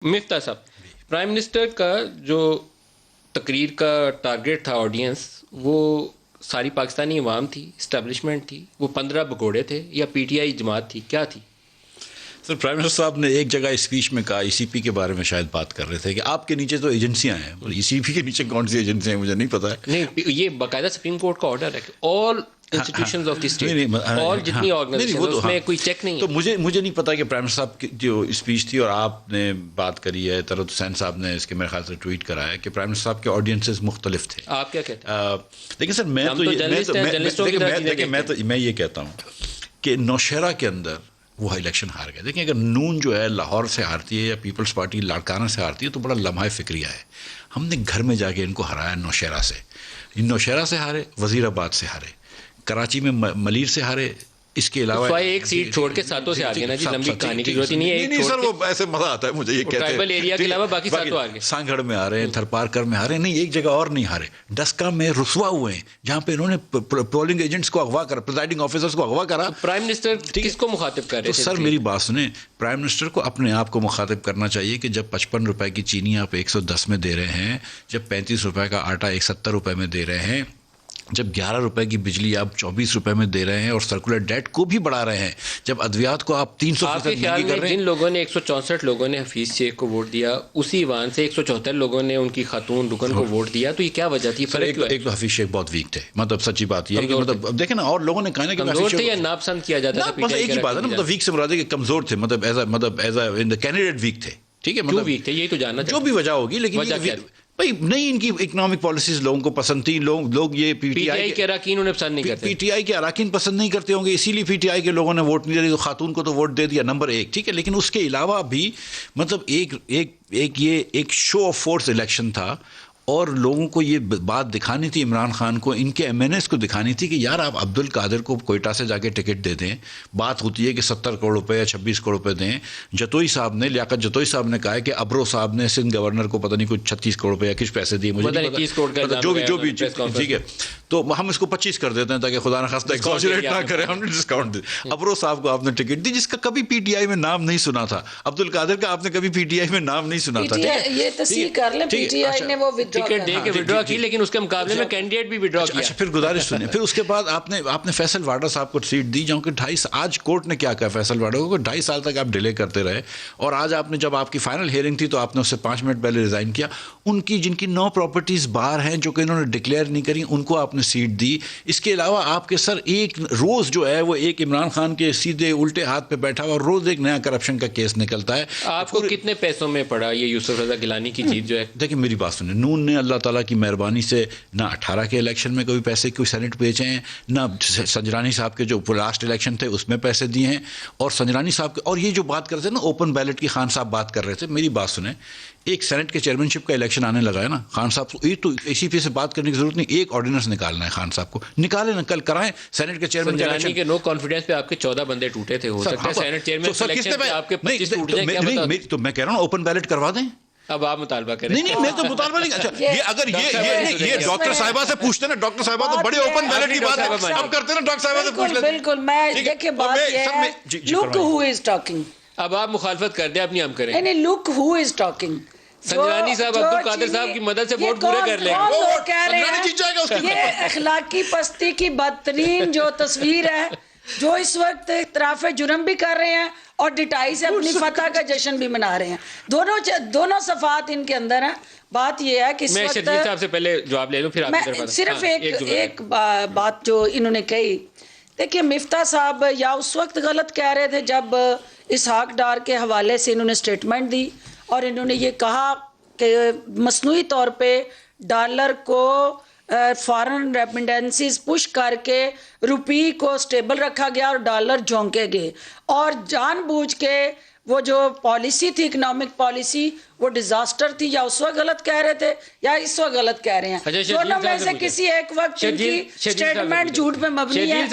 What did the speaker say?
مفتاح صاحب، prime minister کا جو تقریر کا ٹارگیٹ تھا آڈینس، وہ ساری پاکستانی عوام تھی، اسٹیبلشمنٹ تھی، وہ 15 بگوڑے تھے یا پی ٹی آئی جماعت تھی، کیا تھی؟ سر، پرائم منسٹر صاحب نے ایک جگہ اسپیچ میں کہا، ای سی پی کے بارے میں شاید بات کر رہے تھے کہ آپ کے نیچے تو ایجنسیاں ہیں، اور ای سی پی کے نیچے کون سی ایجنسیاں ہیں مجھے نہیں پتا ہے. نہیں، یہ باقاعدہ سپریم کورٹ کا آرڈر ہے کہ آل انسٹیٹیوشنز آف دی اسٹیٹ، آل جتنی آرگنائزیشن اس میں کوئی چیک نہیں ہے. تو مجھے نہیں پتا کہ پرائم منسٹر صاحب کی جو اسپیچ تھی، اور آپ نے بات کری ہے، طلعت حسین صاحب نے اس کے میرے خیال سے ٹویٹ کرا ہے کہ پرائم منسٹر صاحب کے آڈینسز مختلف تھے. آپ کیا کہتے ہیں؟ لیکن سر میں یہ کہتا ہوں کہ نوشہرہ کے اندر وہ الیکشن ہار گئے. دیکھیں، اگر نون جو ہے لاہور سے ہارتی ہے یا پیپلز پارٹی لاڑکانہ سے ہارتی ہے تو بڑا لمحہ فکریہ ہے. ہم نے گھر میں جا کے ان کو ہرایا نوشہرہ سے. نوشہرہ سے ہارے، وزیر آباد سے ہارے، کراچی میں ملیر سے ہارے. اس کے علاوہ ایک سیٹ چھوڑ کے ساتوں سے آگے نا جی، لمبی کہانی کی ضرورت نہیں ہے. نہیں سر، وہ ایسے مزہ آتا ہے مجھے یہ کہتے ہیں ٹرائبل ایریا کے علاوہ باقی ساتوں آگے، سانگھڑ میں آ رہے ہیں، تھرپارکر میں آ رہے ہیں. نہیں، ایک جگہ اور نہیں ہارے، ڈسکا میں رسوا ہوئے ہیں جہاں پہ انہوں نے پولنگ ایجنٹس کو اغوا کرا، پریزائڈنگ آفیسرز کو اغوا کرا. پرائم منسٹر کس کو مخاطب کر رہے تھے؟ سر میری بات سنیں، پرائم منسٹر کو اپنے آپ کو مخاطب کرنا چاہیے کہ جب 55 روپے کی چینی آپ 110 میں دے رہے ہیں، جب 35 روپے کا آٹا 170 روپے میں دے رہے ہیں، جب 11 روپے کی بجلی آپ 24 روپے میں دے رہے ہیں اور سرکولر ڈیٹ کو بھی بڑھا رہے ہیں، جب ادویات کو آپ 300% مہنگی کر رہے ہیں. جن لوگوں نے 164 لوگوں نے حفیظ شیخ کو ووٹ دیا، اسی ایوان سے 174 لوگوں نے ان کی خاتون رکن کو ووٹ دیا، تو یہ کیا وجہ تھی؟ ایک تو حفیظ شیخ بہت ویک تھے، مطلب سچی بات یہ ہے کہ مطلب دیکھیں نا، اور لوگوں نے کہا نا کہ کمزور تھے یا ناپسند کیا جاتا تھا. بس ایک ہی بات ہے نا، مطلب ویک سے مراد ہے کہ کمزور تھے، مطلب ایز اے کینڈیڈیٹ ویک تھے. ٹھیک ہے، مطلب ویک تھے، یہی تو جاننا جو بھی وجہ ہوگی، لیکن بھائی نہیں، ان کی اکنامک پالیسیز لوگوں کو پسند تھی. لوگ یہ پی ٹی آئی کے اراکین انہیں پسند نہیں کرتے، پی ٹی آئی کے اراکین پسند نہیں کرتے ہوں گے، اسی لیے پی ٹی آئی کے لوگوں نے ووٹ نہیں دیا. خاتون کو تو ووٹ دے دیا، نمبر 1. ٹھیک ہے، لیکن اس کے علاوہ بھی مطلب ایک شو آف فورس الیکشن تھا، اور لوگوں کو یہ بات دکھانی تھی، عمران خان کو، ان کے ایم این ایس کو دکھانی تھی کہ یار آپ عبد القادر کو کوئٹہ سے جا کے ٹکٹ دے دیں. بات ہوتی ہے کہ 70 کروڑ روپے یا 26 کروڑ روپے دیں. جتوئی صاحب نے، لیاقت جتوئی صاحب نے کہا ہے کہ ابرو صاحب نے سندھ گورنر کو پتہ نہیں کوئی 36 کروڑ روپے یا کچھ پیسے دیے، مجھے نہیں پتا، جو بھی ٹھیک ہے. تو ہم اس کو 25 کر دیتے ہیں تاکہ خدا نخواستہ ایگزاجریٹ نہ کرے، ہم نے ڈسکاؤنٹ دی. ابرو صاحب کو آپ نے ٹکٹ دی جس کا کبھی پی ٹی آئی میں نام نہیں سنا تھا. عبد القادر کا آپ نے کبھی پی ٹی آئی میں نام نہیں سنا تھا. یہ تصحیح کر لیں، پی ٹی آئی نے وہ ٹکٹ دے کے ودرا کی، لیکن اس کے مقابلے میں کینڈیڈیٹ بھی ودرا کیا. اچھا، پھر گزارش سنیں، پھر اس کے بعد آپ نے فیصل واڈا صاحب کو سیٹ دی، جہاں کہ 2.5 آج کورٹ نے کیا کہا فیصل واڈا کو، 2.5 سال تک آپ ڈیلے کرتے رہے، اور آج آپ نے جب آپ کی فائنل ہیئرنگ تھی تو آپ نے اس سے 5 منٹ پہلے ریزائن کیا. ان کی جن کی 9 پراپرٹیز باہر ہیں جو کہ انہوں نے ڈکلیئر نہیں کری، ان کو آپ نے سیٹ دی. اس کے علاوہ آپ کے سر ایک روز جو ہے وہ ایک عمران خان کے سیدھے الٹے ہاتھ پہ بیٹھا ہوا، اور روز ایک نیا کرپشن کا کیس نکلتا ہے. آپ کو کتنے پیسوں میں پڑا یہ یوسف رضا گیلانی کی چیز جو ہے؟ دیکھیں میری بات سنیں، نون نے اللہ تعالیٰ کی مہربانی سے نہ 18 کے الیکشن میں کوئی پیسے کوئی سینٹ بیچے ہیں، نہ سنجرانی صاحب کے جو لاسٹ الیکشن تھے اس میں پیسے دیے ہیں. اور سنجرانی صاحب کے، اور یہ جو بات کرتے ہیں نا اوپن بیلٹ کی، خان صاحب بات کر رہے تھے، میری بات سنیں، ایک سینٹ کے چیئرمین شپ کا الیکشن آنے لگا ہے نا، خان صاحب کو یہ تو اسی پی سے بات کرنے کی ضرورت نہیں، ایک آرڈیننس نکالنا ہے خان صاحب کو، نکالیں نا، کل کرائیں سینٹ کے چیئرمین کا الیکشن. کے نو کانفیڈنس پہ آپ کے 14 بندے ٹوٹے تھے، ہو سکتا ہے سینٹ چیئرمین کے الیکشن پہ آپ کے 25 ٹوٹ جائیں، کیا پتہ. تو میں کہہ رہا ہوں اوپن بیلٹ کروا دیں. اب آپ مطالبہ کریں. نہیں میں تو مطالبہ نہیں. اچھا، یہ اگر یہ ڈاکٹر صاحبہ سے پوچھتے نا، ڈاکٹر صاحبہ تو بڑے اوپن بیلٹ کی بات اب کرتے نا، ڈاکٹر صاحبہ سے پوچھ لیتے. بالکل، میں دیکھیں بات یہ ہے، لک ہو از ٹاکنگ. اب آپ مخالفت کر دیں، اپنی ہم کریں. نہیں، لک ہو از ٹاکنگ. سنجرانی صاحب عبد القادر صاحب کی مدد سے ووٹ پورے کر لیں گے. یہ اخلاقی پستی کی بدترین جو تصویر ہے، جو اس وقت اعتراف جرم بھی کر رہے ہیں اور ڈٹائی سے اپنی فتح کا جشن بھی منا رہے ہیں. دونوں صفات ان کے اندر ہیں. بات یہ ہے کہ اس میں وقت شرجیل صاحب سے پہلے جواب لے لوں، پھر آپ کی طرف صرف ایک بات جو انہوں نے کہی. دیکھیے مفتاح صاحب یا اس وقت غلط کہہ رہے تھے جب اسحاق ڈار کے حوالے سے انہوں نے سٹیٹمنٹ دی، اور انہوں نے یہ کہا کہ مصنوعی طور پہ ڈالر کو فارن ریمیٹنسز پش کر کے روپی کو سٹیبل رکھا گیا اور ڈالر جھونکے گئے، اور جان بوجھ کے وہ جو پالیسی تھی، اکنامک پالیسی، وہ ڈیزاسٹر تھی. یا اس وقت غلط کہہ رہے تھے یا اس وقت غلط کہہ رہے ہیں. دونوں میں سے کسی ایک وقت ان کی سٹیٹمنٹ جھوٹ پہ مبنی ہے.